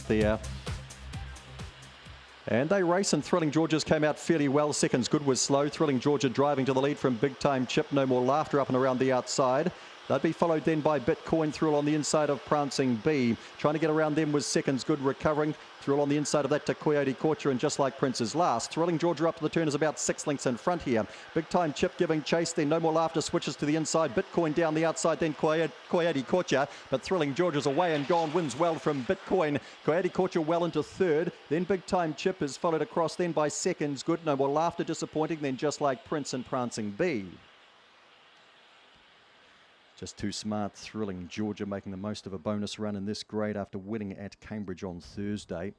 there. And they race, and Thrilling Georgia's came out fairly well. Seconds Good was slow. Thrilling Georgia driving to the lead from Big Time Chip. No More Laughter up and around the outside. They'd be followed then by Bitcoin. Thrill on the inside of Prancing Bee. Trying to get around them was Seconds Good recovering. Thrill on the inside of that to Coyote Corcher, and Just Like Prince's last. Thrilling Georgia up to the turn is about 6 lengths in front here. Big Time Chip giving chase, then No More Laughter switches to the inside. Bitcoin down the outside, then Coyote Corcher. But Thrilling Georgia's away and gone, wins well from Bitcoin. Coyote Corcher well into third. Then Big Time Chip is followed across then by Seconds Good. No More Laughter disappointing, then Just Like Prince and Prancing Bee. Just too smart, Thrilling Georgia making the most of a bonus run in this grade after winning at Cambridge on Thursday.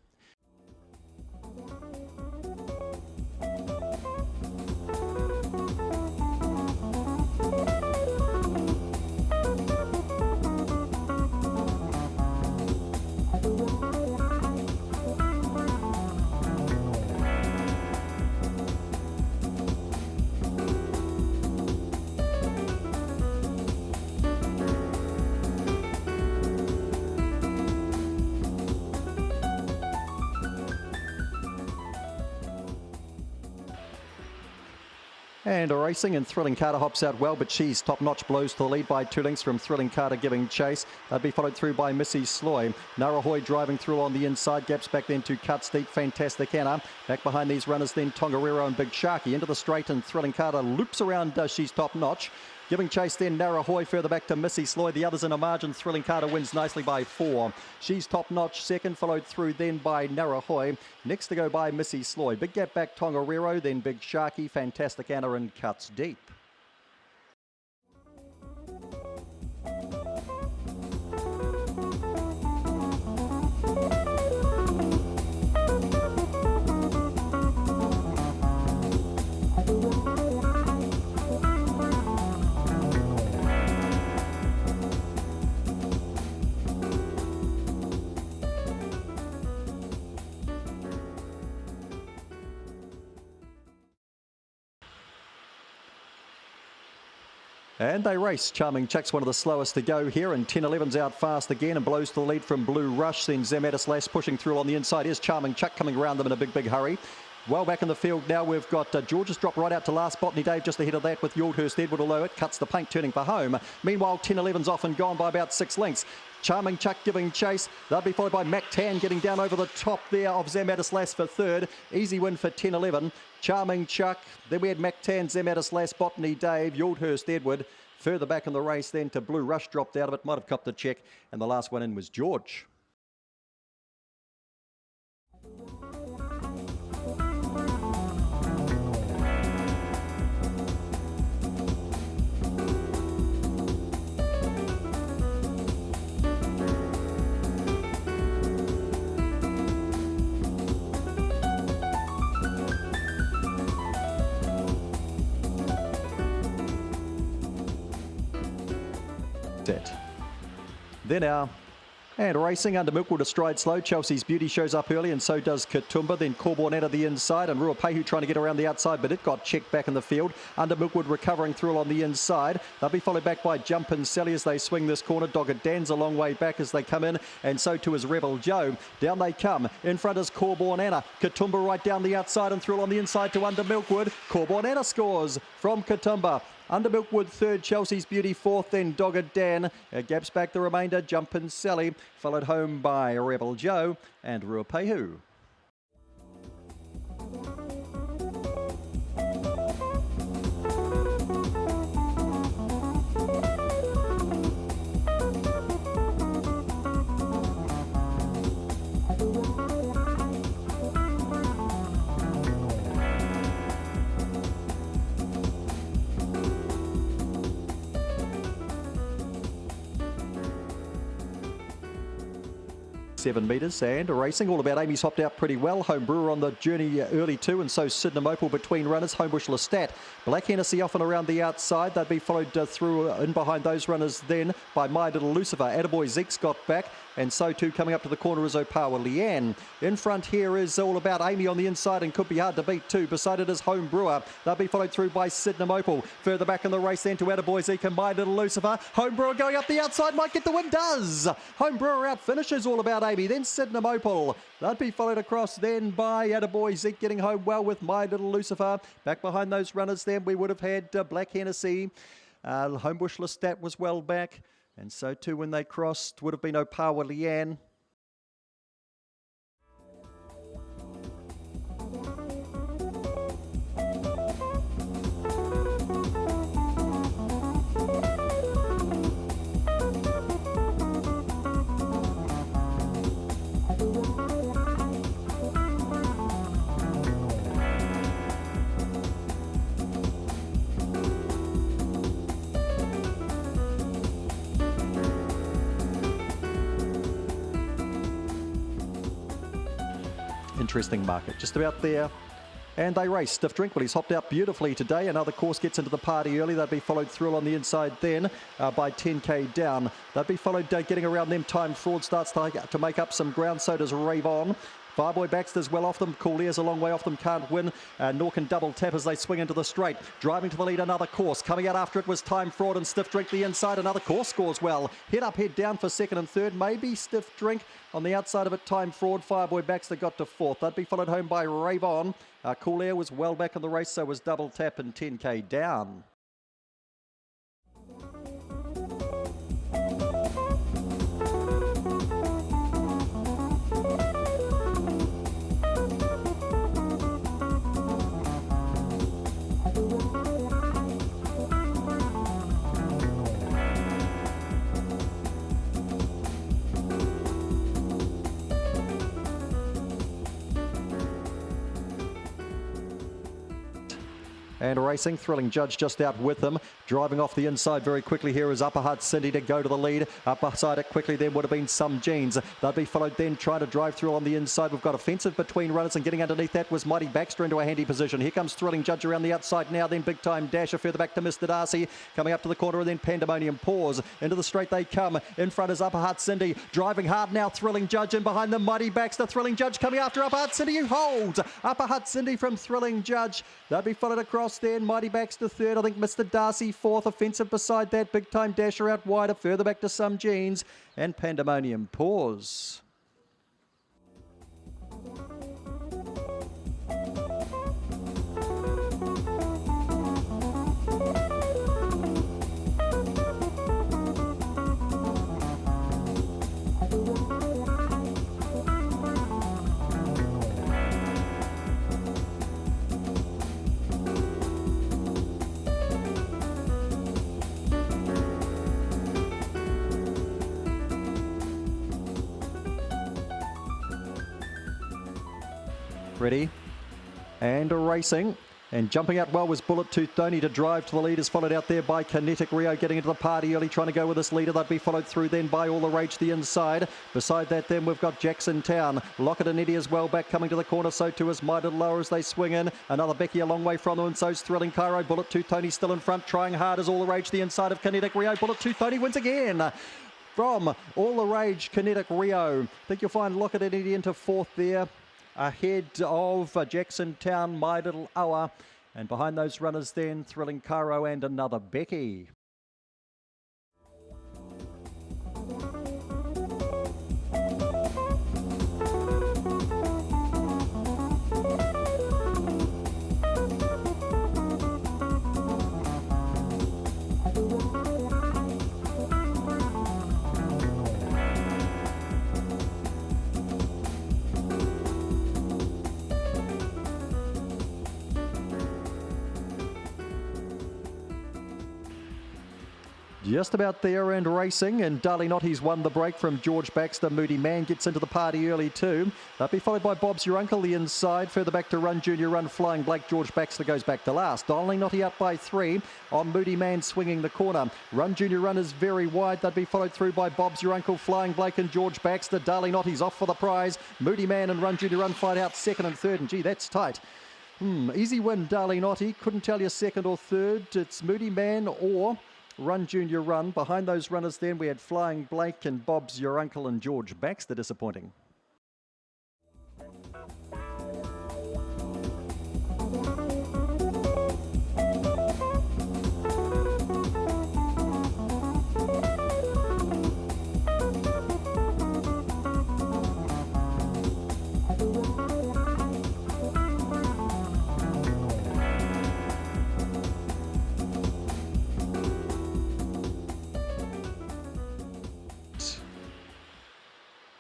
And a racing, and Thrilling Carter hops out well, but she's top-notch, blows to the lead by 2 lengths from Thrilling Carter giving chase. They'd be followed through by Missy Sloy. Narahoy driving through on the inside, gaps back then to Cuts Deep, Fantastic Anna. Back behind these runners then Tongariro and Big Sharky into the straight, and Thrilling Carter loops around She's Top-Notch. Giving chase then Narahoy further back to Missy Sloy. The others in a margin. Thrilling Carter wins nicely by 4. She's Top-Notch second, followed through then by Narahoy. Next to go by Missy Sloy. Big gap back Tongariro, then Big Sharky, Fantastic Anna and Cuts Deep. And they race. Charming Chuck's one of the slowest to go here, and 10-11's out fast again and blows to the lead from Blue Rush. Then Zamatis Lass pushing through on the inside. Here's Charming Chuck coming around them in a big hurry. Well back in the field now, we've got George's drop right out to last. Botany Dave just ahead of that with Yoldhurst Edward, although it cuts the paint turning for home. Meanwhile, 10-11's off and gone by about 6 lengths. Charming Chuck giving chase. They'll be followed by Mac Tan getting down over the top there of Zamatis Lass for third. Easy win for 10-11. Charming Chuck. Then we had Mac Tan, Zamatis Lass, Botany Dave, Yoldhurst Edward. Further back in the race then to Blue Rush, dropped out of it, might have copped a check, and the last one in was George. Then our and racing under Milkwood, a stride slow. Chelsea's Beauty shows up early, and so does Katoomba. Then Corborn out of the inside, and Ruapehu trying to get around the outside, but it got checked back in the field. Under Milkwood recovering through on the inside. They'll be followed back by Jumpin' Sally as they swing this corner. Dogged Dan's a long way back as they come in, and so too is Rebel Joe. Down they come. In front is Corborn Anna. Katoomba right down the outside and through on the inside to Under Milkwood. Corborn Anna scores from Katoomba. Under Milkwood third, Chelsea's Beauty fourth, then Dogged Dan. Gaps back the remainder, Jumpin' Sally, followed home by Rebel Joe and Ruapehu. .7 metres and racing all about. Amy's hopped out pretty well. Home Brewer on the journey early too, and so Sydenham Opal between runners. Homebush Lestat. Black Hennessy off and around the outside. They'd be followed through in behind those runners then by My Little Lucifer. Attaboy Zeke's got back. And so too coming up to the corner is Opawa Leanne. In front here is All About Amy on the inside and could be hard to beat too. Beside it is Home Brewer. They'll be followed through by Sydenham Opal. Further back in the race then to Attaboy Zeke and My Little Lucifer. Home Brewer going up the outside, might get the win, does. Home Brewer out finishes All About Amy, then Sydenham Opal. They'll be followed across then by Attaboy Zeke getting home well with My Little Lucifer. Back behind those runners then we would have had Black Hennessy. Homebush Lestat was well back. And so too when they crossed would have been Opawa Leanne. Interesting market just about there. And they race. Stiff Drink, well, he's hopped out beautifully today. Another course gets into the party early. They'll be followed through on the inside then by 10k down. They'll be followed getting around them. Time Fraud starts to make up some ground. So does Rave On. Fireboy Baxter's well off them. Cool Air's a long way off them. Can't win. Norcan double tap as they swing into the straight. Driving to the lead, another course. Coming out after it was Time Fraud and Stiff Drink the inside. Another course scores well. Head up, head down for second and third. Maybe Stiff Drink. On the outside of it, Time Fraud. Fireboy Baxter got to fourth. They'd be followed home by Rave On. Cool Air was well back in the race, so was Double Tap and 10k down. And racing, Thrilling Judge just out with them. Driving off the inside very quickly here is Upper Hutt Cindy to go to the lead. Up beside it quickly then would have been Some Jeans. They'll be followed then, trying to drive through on the inside. We've got offensive between runners and getting underneath that was Mighty Baxter into a handy position. Here comes Thrilling Judge around the outside now, then Big Time Dasher further back to Mr. Darcy. Coming up to the corner and then Pandemonium Pause. Into the straight they come. In front is Upper Hutt Cindy. Driving hard now, Thrilling Judge, and behind them Mighty Baxter. Thrilling Judge coming after Upper Hutt Cindy, who holds. Upper Hutt Cindy from Thrilling Judge. They'll be followed across then, Mighty Baxter third, I think Mr. Darcy fourth, offensive beside that, Big Time Dasher out wider, further back to Some Jeans, and Pandemonium Pause. Ready and racing, and jumping out well was Bullet Tooth Tony to drive to the lead, is followed out there by Kinetic Rio getting into the party early, trying to go with this leader. They'd be followed through then by All the Rage the inside. Beside that then we've got Jackson Town. Lockett and Eddie as well back coming to the corner, so too is Mighty Lower as they swing in. Another Becky a long way from them, and so's Thrilling Cairo. Bullet Tooth Tony still in front, trying hard as All the Rage the inside of Kinetic Rio. Bullet Tooth Tony wins again. From All the Rage, Kinetic Rio. I think you'll find Lockett and Eddie into fourth there, ahead of Jackson Town, My Little Hour, and behind those runners then Thrilling Cairo and another Becky. Just about there and racing, and Darley Notty's won the break from George Baxter. Moody Man gets into the party early too. They'll be followed by Bob's Your Uncle the inside. Further back to Run Junior Run Flying Blake. George Baxter goes back to last. Darley Notty up by 3 on Moody Man swinging the corner. Run Junior Run is very wide. They'll be followed through by Bob's Your Uncle, Flying Blake and George Baxter. Darley Notty's off for the prize. Moody Man and Run Junior Run fight out second and third, and gee, that's tight. Easy win, Darley Notty. Couldn't tell you second or third. It's Moody Man or Run Junior Run. Behind those runners then we had Flying Blake and Bob's Your Uncle and George Baxter disappointing.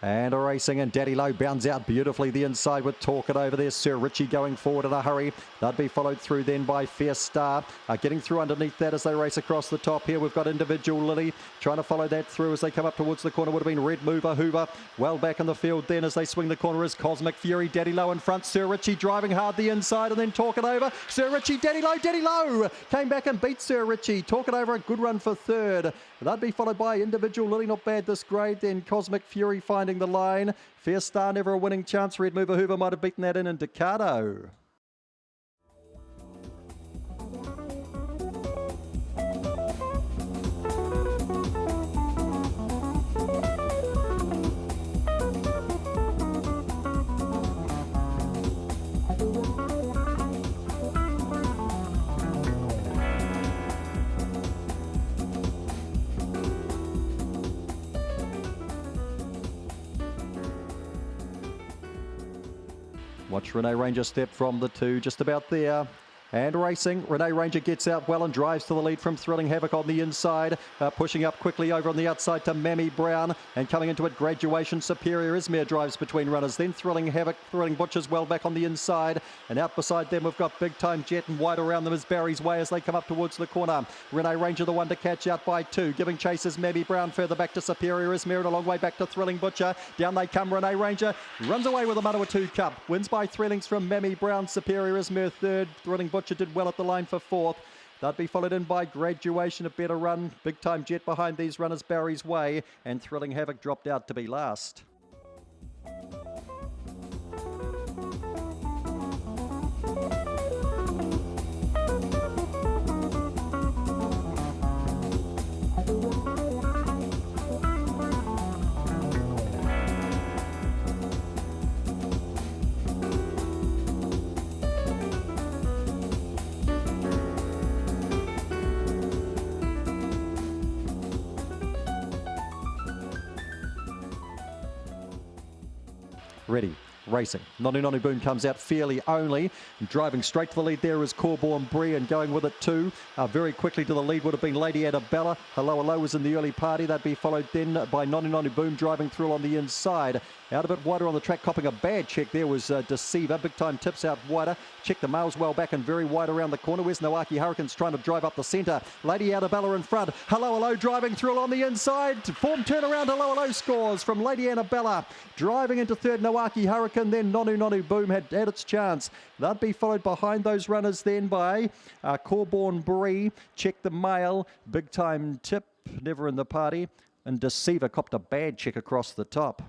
And a racing, and Daddy Low bounds out beautifully the inside with Talk It over there. Sir Richie going forward in a hurry. That'd be followed through then by Fierce Star. Getting through underneath that as they race across the top here. We've got Individual Lily trying to follow that through as they come up towards the corner. Would have been Red Mover Hoover. Well back in the field then as they swing the corner is Cosmic Fury. Daddy Low in front. Sir Richie driving hard the inside and then Talk It over. Sir Richie, Daddy Low came back and beat Sir Richie. Talk It over, a good run for third. That'd be followed by Individual Lily, not bad this grade. Then Cosmic Fury finding the line. Fierce Star, never a winning chance. Red Mover Hoover might have beaten that in Ducato. Watch Renee Ranger step from the 2, just about there. And racing, Renee Ranger gets out well and drives to the lead from Thrilling Havoc on the inside. Pushing up quickly over on the outside to Mammy Brown. And coming into it, Graduation Superior Izmir drives between runners. Then Thrilling Havoc, Thrilling Butchers well back on the inside. And out beside them, we've got Big Time Jet, and wide around them is Barry's Way as they come up towards the corner. Renee Ranger the one to catch out by 2. Giving chase is Mammy Brown further back to Superior Izmir and a long way back to Thrilling Butcher. Down they come, Renee Ranger runs away with a Manawa 2 Cup. Wins by 3 lengths from Mammy Brown. Superior Izmir third. Thrilling Butcher did well at the line for 4th. That'd be followed in by Graduation, a better run. Big Time Jet behind these runners, Barry's Way, and Thrilling Havoc dropped out to be last. Ready, racing. Nonu Nonu Boom comes out fairly only. Driving straight to the lead there is Corborn Bree, and going with it too. Very quickly to the lead would have been Lady Annabella. Hello Hello was in the early party. That'd be followed then by Nonu Nonu Boom driving through on the inside. Out a bit wider on the track, copping a bad check there was Deceiver. Big Time Tips out wider. Check the males well back and very wide around the corner. Where's Noaki Hurricanes trying to drive up the centre. Lady Annabella in front. Hello Hello driving through on the inside. Form turnaround. Hello Hello scores from Lady Annabella. Driving into third, Noaki Hurricane. Then Nonu Nonu Boom had its chance. That'd be followed behind those runners then by Corborn Bree. Check the male. Big Time Tip, never in the party. And Deceiver copped a bad check across the top.